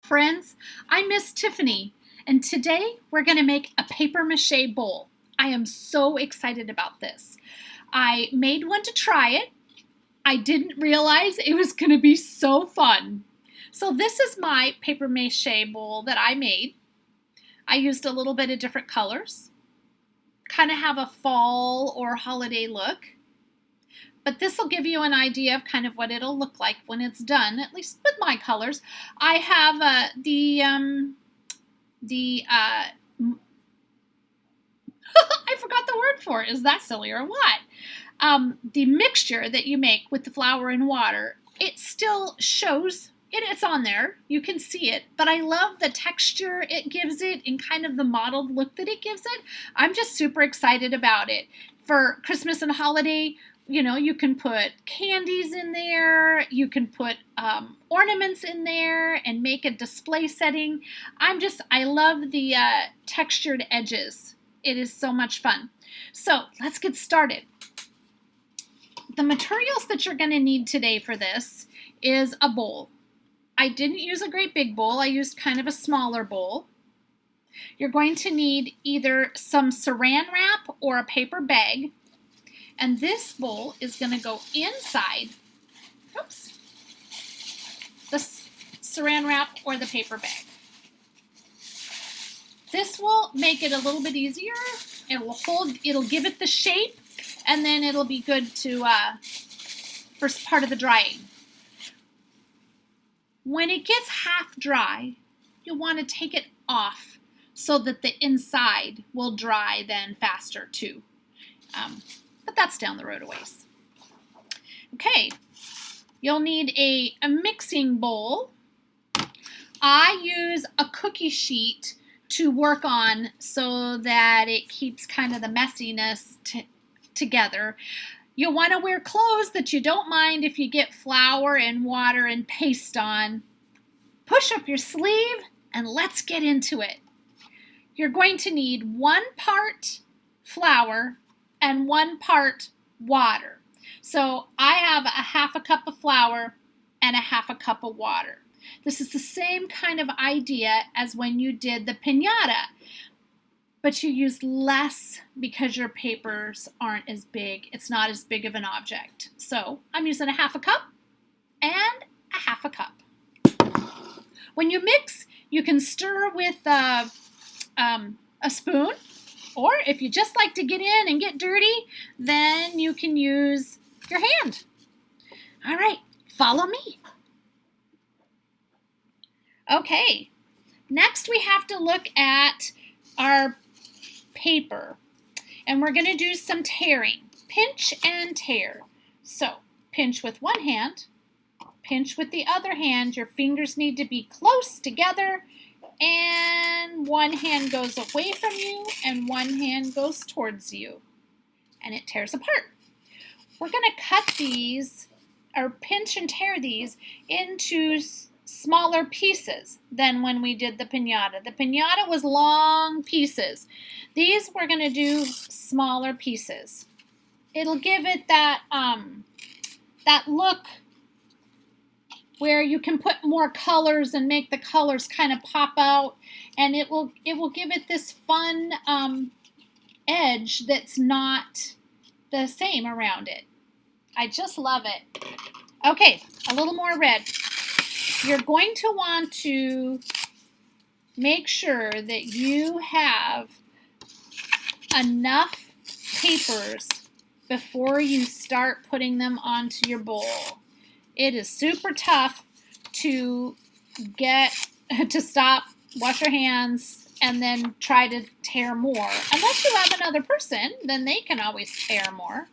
Friends, I'm Miss Tiffany, and today we're going to make a paper mache bowl. I am so excited about this. I made one to try it. I didn't realize it was going to be so fun. So this is my paper mache bowl that I made. I used a little bit of different colors, kind of have a fall or holiday look. But this will give you an idea of kind of what it'll look like when it's done, at least with my colors. I have I forgot the word for it. Is that silly or what? The mixture that you make with the flour and water, it still shows, it's on there. You can see it. But I love the texture it gives it and kind of the mottled look that it gives it. I'm just super excited about it. For Christmas and holiday, you know, you can put candies in there, you can put ornaments in there and make a display setting. I love the textured edges. It is so much fun. So let's get started. The materials that you're going to need today for this is a bowl. I didn't use a great big bowl. I used kind of a smaller bowl. You're going to need either some saran wrap or a paper bag. And this bowl is going to go inside, the saran wrap or the paper bag. This will make it a little bit easier. It'll give it the shape, and then it'll be good to for part of the drying. When it gets half dry, you'll want to take it off so that the inside will dry then faster too. But that's down the road a ways. Okay, you'll need a mixing bowl. I use a cookie sheet to work on so that it keeps kind of the messiness together. You'll want to wear clothes that you don't mind if you get flour and water and paste on. Push up your sleeve and let's get into it. You're going to need 1 part flour and 1 part water. So I have a half a cup of flour and a half a cup of water. This is the same kind of idea as when you did the piñata, but you use less because your papers aren't as big. It's not as big of an object. So I'm using a half a cup and a half a cup. When you mix, you can stir with a spoon. Or if you just like to get in and get dirty, then you can use your hand. All right, follow me. Okay, next we have to look at our paper. And we're going to do some tearing. Pinch and tear. So, pinch with one hand, pinch with the other hand. Your fingers need to be close together. And one hand goes away from you and one hand goes towards you. And it tears apart. We're going to cut these, or pinch and tear these, into smaller pieces than when we did the piñata. The piñata was long pieces. These we're going to do smaller pieces. It'll give it that, that look where you can put more colors and make the colors kind of pop out, and it will give it this fun edge that's not the same around it. I just love it. Okay, a little more red. You're going to want to make sure that you have enough papers before you start putting them onto your bowl. It is super tough to stop, wash your hands, and then try to tear more. Unless you have another person, then they can always tear more.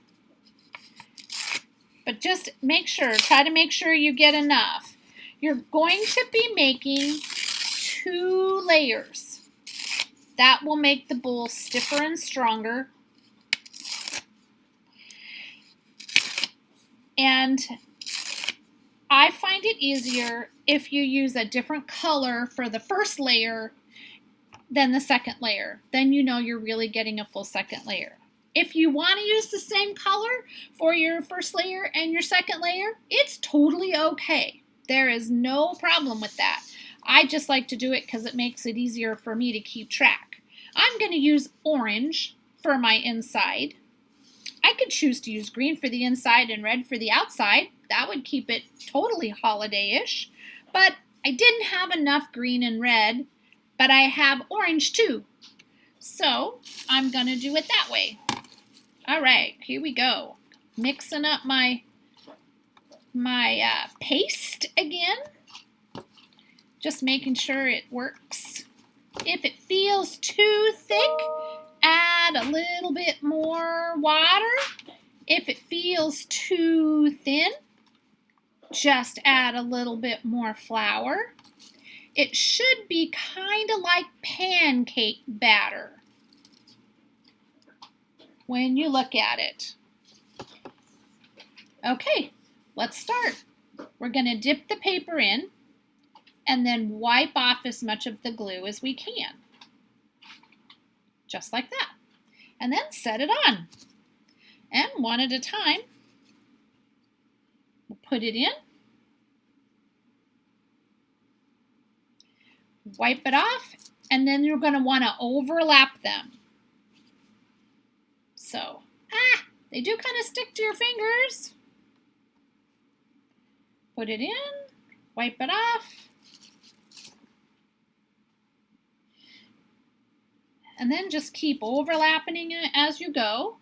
But just try to make sure you get enough. You're going to be making 2 layers. That will make the bowl stiffer and stronger. And I find it easier if you use a different color for the first layer than the second layer. Then you know you're really getting a full second layer. If you want to use the same color for your first layer and your second layer, it's totally okay. There is no problem with that. I just like to do it because it makes it easier for me to keep track. I'm going to use orange for my inside. I could choose to use green for the inside and red for the outside. That would keep it totally holiday-ish. But I didn't have enough green and red, but I have orange too. So I'm going to do it that way. All right, here we go. Mixing up my paste again. Just making sure it works. If it feels too thick, add a little bit more water. If it feels too thin, just add a little bit more flour. It should be kind of like pancake batter when you look at it. Okay, let's start. We're going to dip the paper in and then wipe off as much of the glue as we can. Just like that. And then set it on. And one at a time, we'll put it in. Wipe it off, and then you're going to want to overlap them. So, they do kind of stick to your fingers. Put it in, wipe it off, and then just keep overlapping it as you go.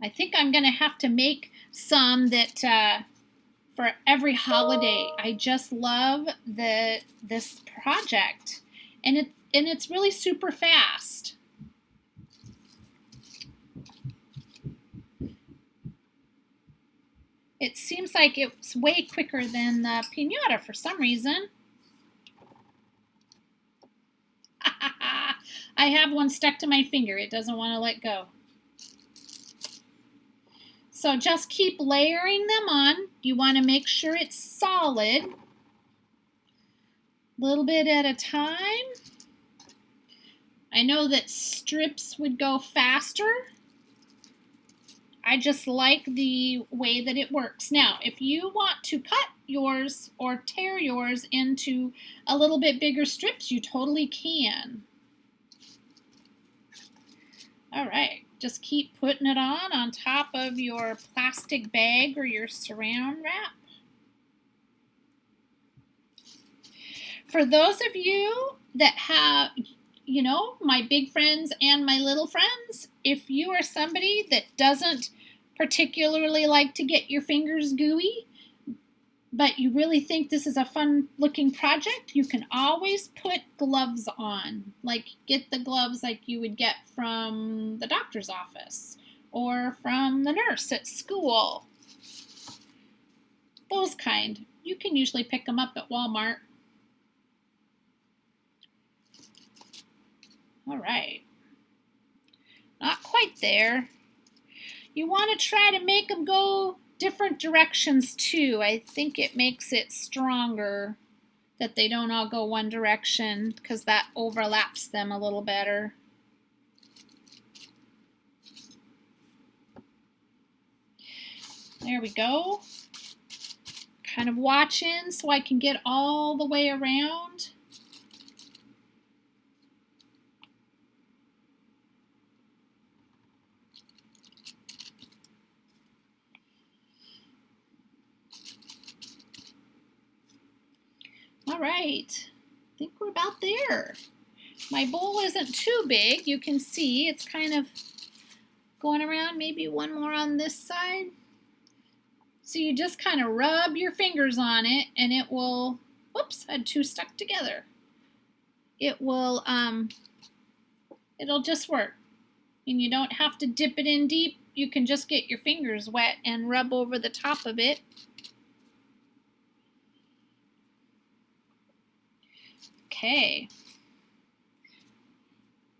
I think I'm going to have to make some that for every holiday. I just love this project, and it's really super fast. It seems like it's way quicker than the piñata for some reason. I have one stuck to my finger. It doesn't want to let go. So just keep layering them on. You want to make sure it's solid. A little bit at a time. I know that strips would go faster. I just like the way that it works. Now, if you want to cut yours or tear yours into a little bit bigger strips, you totally can. All right. Just keep putting it on top of your plastic bag or your saran wrap. For those of you that have, you know, my big friends and my little friends, if you are somebody that doesn't particularly like to get your fingers gooey, but you really think this is a fun looking project, you can always put gloves on. Like get the gloves like you would get from the doctor's office or from the nurse at school. Those kind. You can usually pick them up at Walmart. All right. Not quite there. You want to try to make them go different directions too. I think it makes it stronger that they don't all go one direction because that overlaps them a little better. There we go. Kind of watching so I can get all the way around. All right, I think we're about there. My bowl isn't too big. You can see it's kind of going around. Maybe one more on this side. So you just kind of rub your fingers on it and it will, whoops, I had two stuck together. It will, it'll just work. And you don't have to dip it in deep. You can just get your fingers wet and rub over the top of it. Okay.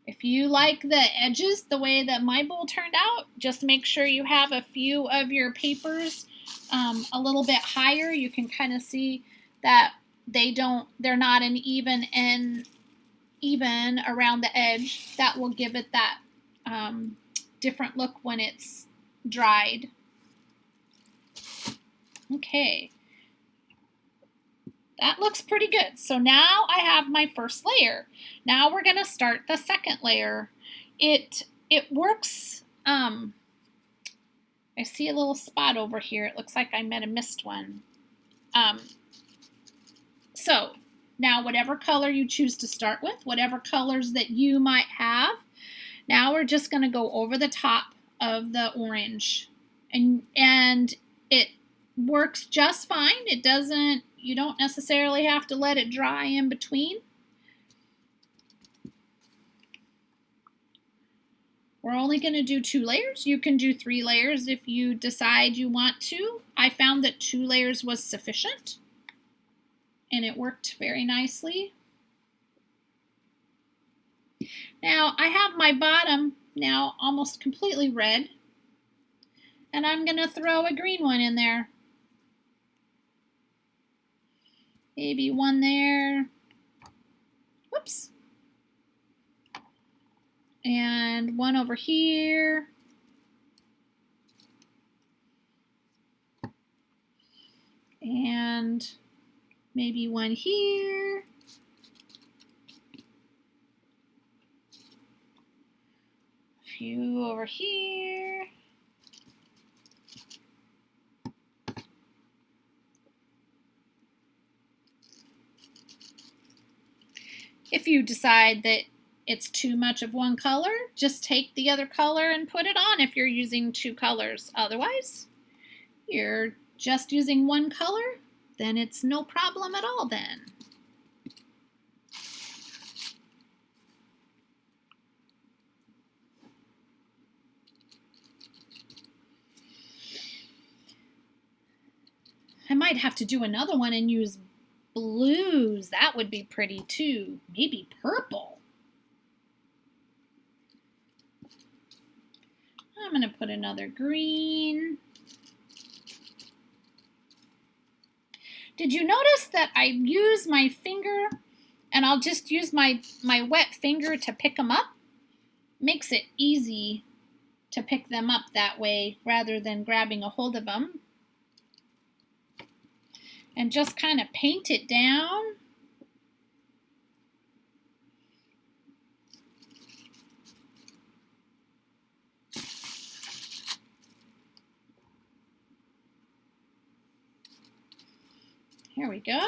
If you like the edges the way that my bowl turned out, just make sure you have a few of your papers a little bit higher. You can kind of see that they're not an even around the edge. That will give it that different look when it's dried. Okay. That looks pretty good. So now I have my first layer. Now we're going to start the second layer. It works. I see a little spot over here. It looks like I might have missed one. So now whatever color you choose to start with, whatever colors that you might have, now we're just going to go over the top of the orange. And it works just fine. It doesn't, you don't necessarily have to let it dry in between. We're only going to do 2 layers. You can do 3 layers if you decide you want to. I found that 2 layers was sufficient, and it worked very nicely. Now I have my bottom now almost completely red, and I'm going to throw a green one in there. Maybe one there. Whoops. And one over here. And maybe one here. A few over here. If you decide that it's too much of one color, just take the other color and put it on if you're using 2 colors. Otherwise, you're just using one color, then it's no problem at all then. I might have to do another one and use blues. That would be pretty too. Maybe purple. I'm going to put another green. Did you notice that I use my finger and I'll just use my wet finger to pick them up? Makes it easy to pick them up that way rather than grabbing a hold of them. And just kind of paint it down. Here we go.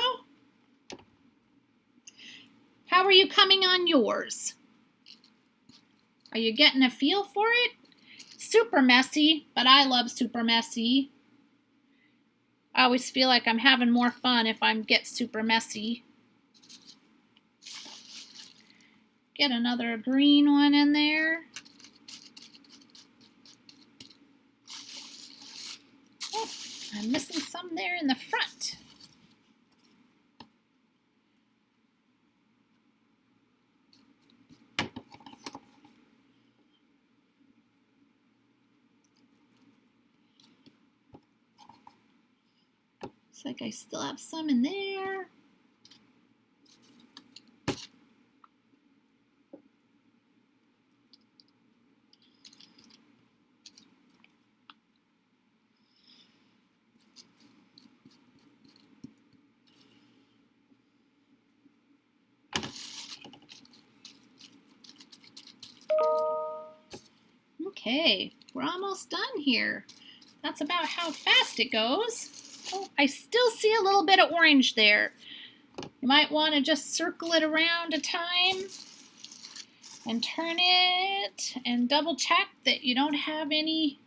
How are you coming on yours? Are you getting a feel for it? Super messy, but I love super messy. I always feel like I'm having more fun if I get super messy. Get another green one in there. Oh, I'm missing some there in the front. Looks like I still have some in there. Okay, we're almost done here. That's about how fast it goes. Oh, I still see a little bit of orange there. You might want to just circle it around a time and turn it and double check that you don't have any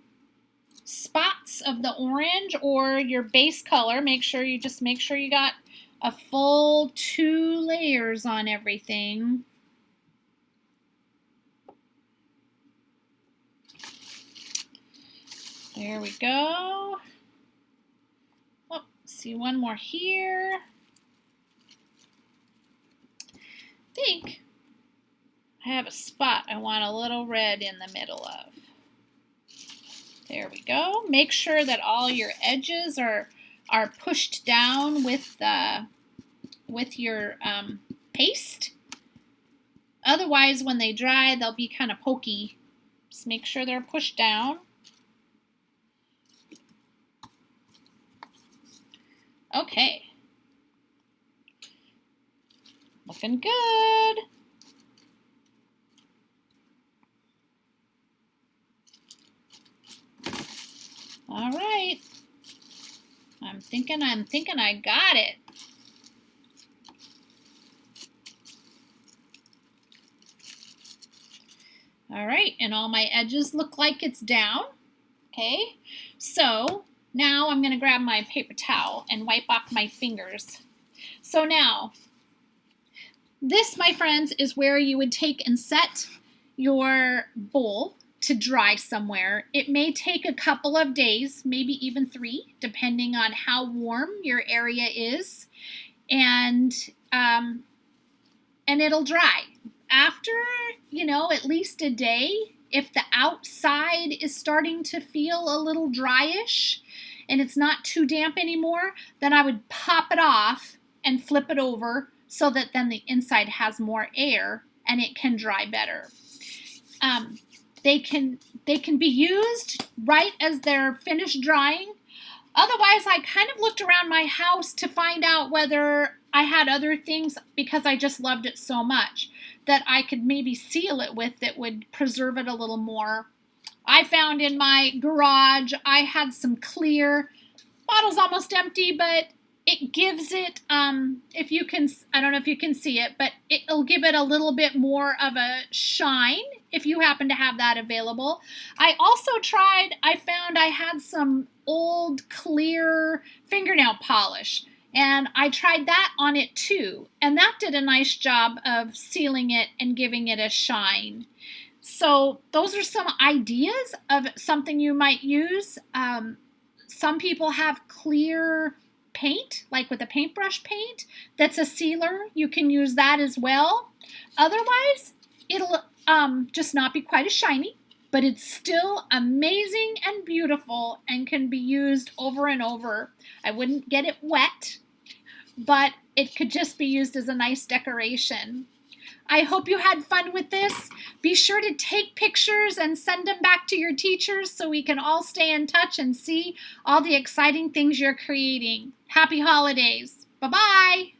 spots of the orange or your base color. Make sure you got a full 2 layers on everything. There we go. Oh, see one more here. I think I have a spot I want a little red in the middle of. There we go. Make sure that all your edges are pushed down with your paste. Otherwise, when they dry, they'll be kind of pokey. Just make sure they're pushed down. Okay. Looking good. All right. I'm thinking I got it. All right, and all my edges look like it's down. Okay, so now I'm going to grab my paper towel and wipe off my fingers. So now, this, my friends, is where you would take and set your bowl to dry somewhere. It may take a couple of days, maybe even 3, depending on how warm your area is, and it'll dry. After, at least a day, if the outside is starting to feel a little dryish and it's not too damp anymore, then I would pop it off and flip it over so that then the inside has more air and it can dry better. They can be used right as they're finished drying. Otherwise, I kind of looked around my house to find out whether I had other things, because I just loved it so much, that I could maybe seal it with that would preserve it a little more. I found in my garage I had some clear, bottle's almost empty, but it gives it, if you can, I don't know if you can see it, but it'll give it a little bit more of a shine if you happen to have that available. I also I found I had some old clear fingernail polish, and I tried that on it too, and that did a nice job of sealing it and giving it a shine. So those are some ideas of something you might use. Some people have clear paint, like with a paintbrush paint, that's a sealer. You can use that as well. Otherwise, it'll just not be quite as shiny, but it's still amazing and beautiful and can be used over and over. I wouldn't get it wet, but it could just be used as a nice decoration. I hope you had fun with this. Be sure to take pictures and send them back to your teachers so we can all stay in touch and see all the exciting things you're creating. Happy holidays. Bye-bye.